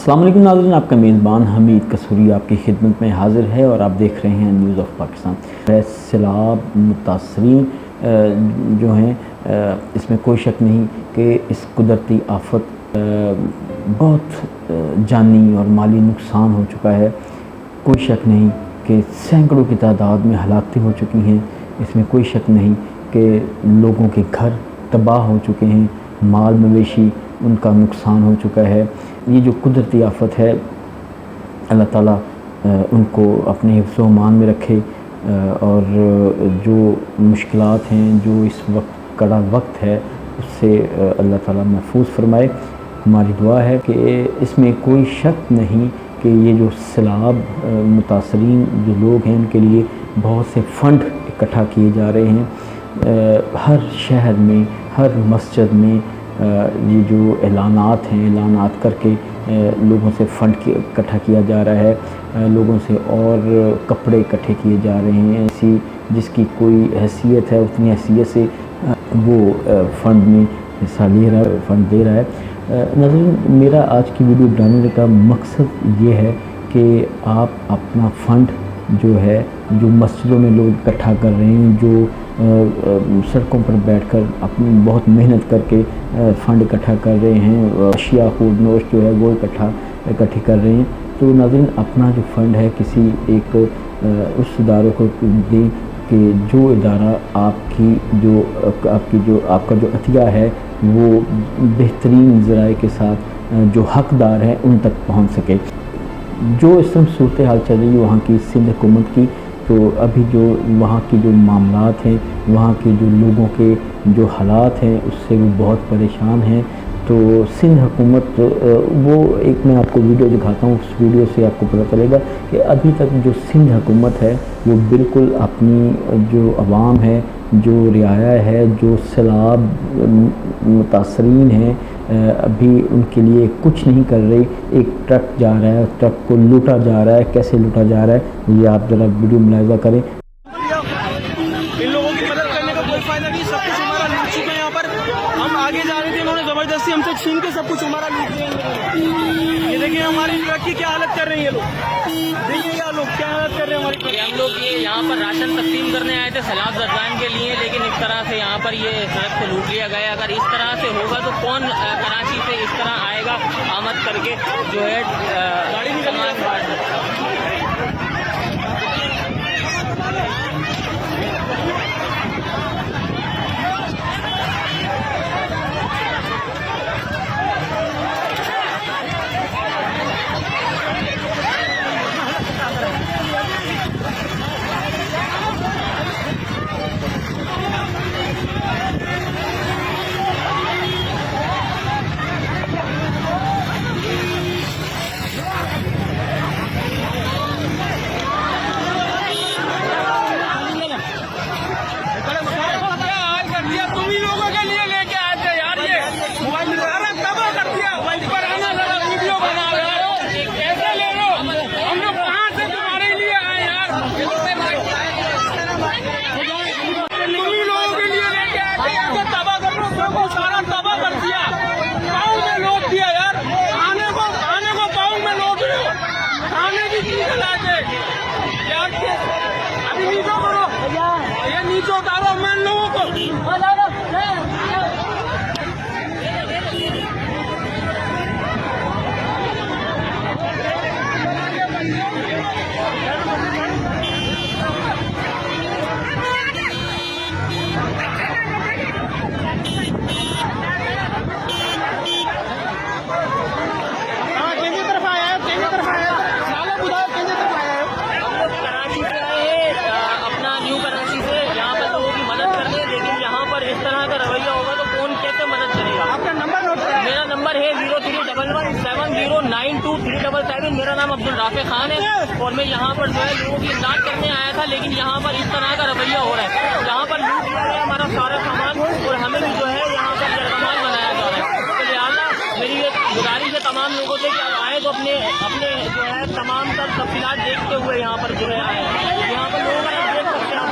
अस्सलाम वालेकुम नाज़रीन, आपका मेज़बान हमीद कसूरी आपकी खिदमत में हाज़िर है और आप देख रहे हैं न्यूज़ ऑफ पाकिस्तान। सैलाब मुतासरीन जो हैं इसमें कोई शक नहीं कि इस कुदरती आफत बहुत जानी और माली नुकसान हो चुका है। कोई शक नहीं कि सैकड़ों की तादाद में हलाकतें हो चुकी हैं। इसमें कोई शक नहीं कि लोगों के घर तबाह हो चुके हैं, माल मवेशी उनका नुकसान हो चुका है। ये जो कुदरती आफत है, अल्लाह ताला उनको अपने हिफ्ज़ अमान में रखे और जो मुश्किलात हैं, जो इस वक्त कड़ा वक्त है, उससे अल्लाह ताला महफूज फरमाए। हमारी दुआ है कि इसमें कोई शक नहीं कि ये जो सैलाब मुतासरीन जो लोग हैं उनके लिए बहुत से फ़ंड इकट्ठा किए जा रहे हैं। हर शहर में, हर मस्जिद में ये जो ऐलानात हैं, ऐलानात करके लोगों से फ़ंड इकट्ठा किया जा रहा है, लोगों से और कपड़े इकट्ठे किए जा रहे हैं। ऐसी जिसकी कोई हैसियत है उतनी हैसियत से वो फ़ंड में हिस्सा ले रहा है, फ़ंड दे रहा है। नाज़रीन, मेरा आज की वीडियो बनाने का मकसद ये है कि आप अपना फ़ंड जो है, जो मस्जिदों में लोग इकट्ठा कर रहे हैं, जो सड़कों पर बैठकर अपनी बहुत मेहनत करके फ़ंड इकट्ठा कर रहे हैं, अशिया खूब नोश जो है वो इकट्ठी कर रहे हैं, तो नाज़रीन अपना जो फ़ंड है किसी एक उस इदारों को दें कि जो इदारा आपका जो अतिया है वो बेहतरीन ज़राए के साथ जो हक़दार हैं उन तक पहुँच सके। जो इस समय सूरत हाल चल रही है वहाँ की सिंध हुकूमत की, तो अभी जो वहाँ की जो मामलात हैं, वहाँ के जो लोगों के जो हालात हैं उससे वो बहुत परेशान हैं। तो सिंध हुकूमत वो एक मैं आपको वीडियो दिखाता हूँ, उस वीडियो से आपको पता चलेगा कि अभी तक जो सिंध हुकूमत है वो बिल्कुल अपनी जो अवाम है, जो रियाया है, जो सैलाब मुतासरीन हैं, अभी उनके लिए कुछ नहीं कर रही। एक ट्रक जा रहा है, ट्रक को लूटा जा रहा है, कैसे लूटा जा रहा है ये आप ज़रा वीडियो मुलाहिज़ा करें। इन लोगों की मदद करने का कोई फायदा नहीं, सब कुछ हमारा लूट चुके हैं। यहाँ पर हम आगे जा रहे थे, इन्होंने जबरदस्ती हमसे छीन के सब कुछ हमारा लूट लिया। ये देखिए हमारी ट्रक की क्या हालत कर रहे हैं ये लोग, देखिएगा लोग क्या हालत कर रहे हैं हमारी। हम लोग ये यहाँ पर राशन तकसीम करने आए थे सैलाब ज़रदान के लिए, लेकिन इस तरह से यहाँ पर ये सड़क को लूट लिया गया। अगर इस तरह से होगा तो कौन कराची से इस तरह आएगा आमद करके जो है गाड़ी भी सामान बांट सकता। अभी नीचे करो, ये नीचे उतारो मैं लोगों को। है 0311709237 मेरा नाम अब्दुल राफे खान है और मैं यहाँ पर जो है लोगों की इमदाद करने आया था, लेकिन यहाँ पर इस तरह का रवैया हो रहा है। यहाँ पर लूट लिया गया हमारा सारा सामान और हमें भी जो है यहाँ पर जरमान बनाया जा रहा है। तो लिहाजा मेरी ये गुजारिश है तमाम लोगों से कि आए तो अपने अपने जो है तमाम तर तफसीलात देखते हुए यहाँ पर जो है आए। यहाँ पर लोगों का देख सकते हैं आप।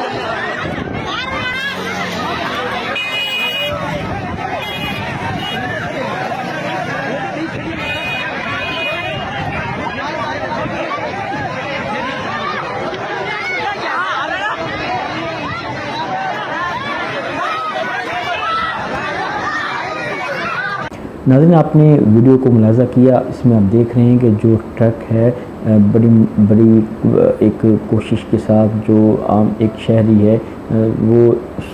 नाज़रीन, आपने वीडियो को मुलाज़ा किया, इसमें आप देख रहे हैं कि जो ट्रक है बड़ी बड़ी एक कोशिश के साथ जो आम एक शहरी है वो उस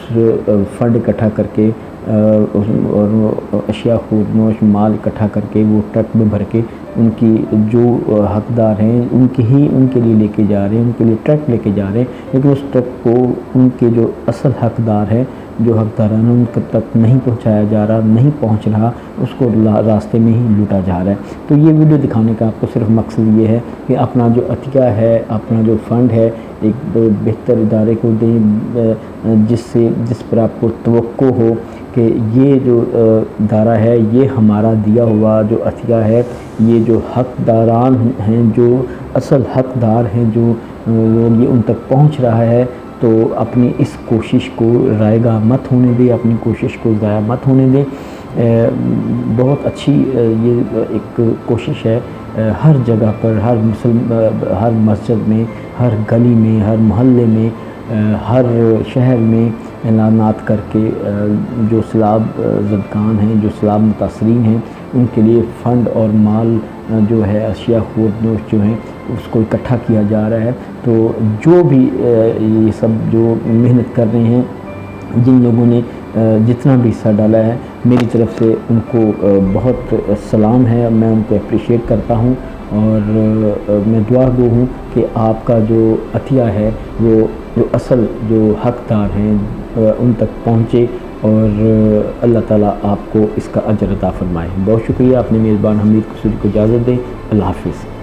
फ़ंड इकट्ठा करके और अशिया खुर्दनोश माल इकट्ठा करके वो ट्रक में भर के उनकी जो हकदार हैं उनके लिए लेके जा रहे हैं, उनके लिए ट्रक लेके जा रहे हैं, लेकिन उस ट्रक को उनके जो असल हकदार है, जो हकदारान उन तक नहीं पहुंचाया जा रहा, नहीं पहुंच रहा, उसको रास्ते में ही लूटा जा रहा है। तो ये वीडियो दिखाने का आपको सिर्फ मकसद ये है कि अपना जो अतिया है, अपना जो फ़ंड है, एक बेहतर इदारे को दें जिस पर आपको तवक्को हो कि ये जो इदारा है, ये हमारा दिया हुआ जो अतिया है, ये जो हकदारान हैं, जो असल हकदार हैं, जो ये उन तक पहुंच रहा है, तो अपनी इस कोशिश को रायगा मत होने दें, अपनी कोशिश को ज़ाया मत होने दें। बहुत अच्छी ये एक कोशिश है, हर जगह पर, हर मस्जिद में, हर गली में, हर मोहल्ले में, हर शहर में ऐलानात करके जो सैलाब ज़दगान हैं, जो सैलाब मुतासरीन हैं, उनके लिए फ़ंड और माल जो है अशिया खुर्दनोश जो हैं उसको इकट्ठा किया जा रहा है। तो जो भी ये सब जो मेहनत कर रहे हैं, जिन लोगों ने जितना भी हिस्सा डाला है, मेरी तरफ से उनको बहुत सलाम है, मैं उनको अप्रिशिएट करता हूँ और मैं दुआ गो हूँ कि आपका जो अतिया है वो जो असल जो हकदार हैं उन तक पहुँचे और अल्लाह ताला आपको इसका अजर अता फरमाए। बहुत शुक्रिया, अपने मेज़बान हमीद कसूरी को इजाज़त दें। अल्लाह हाफ़िज़।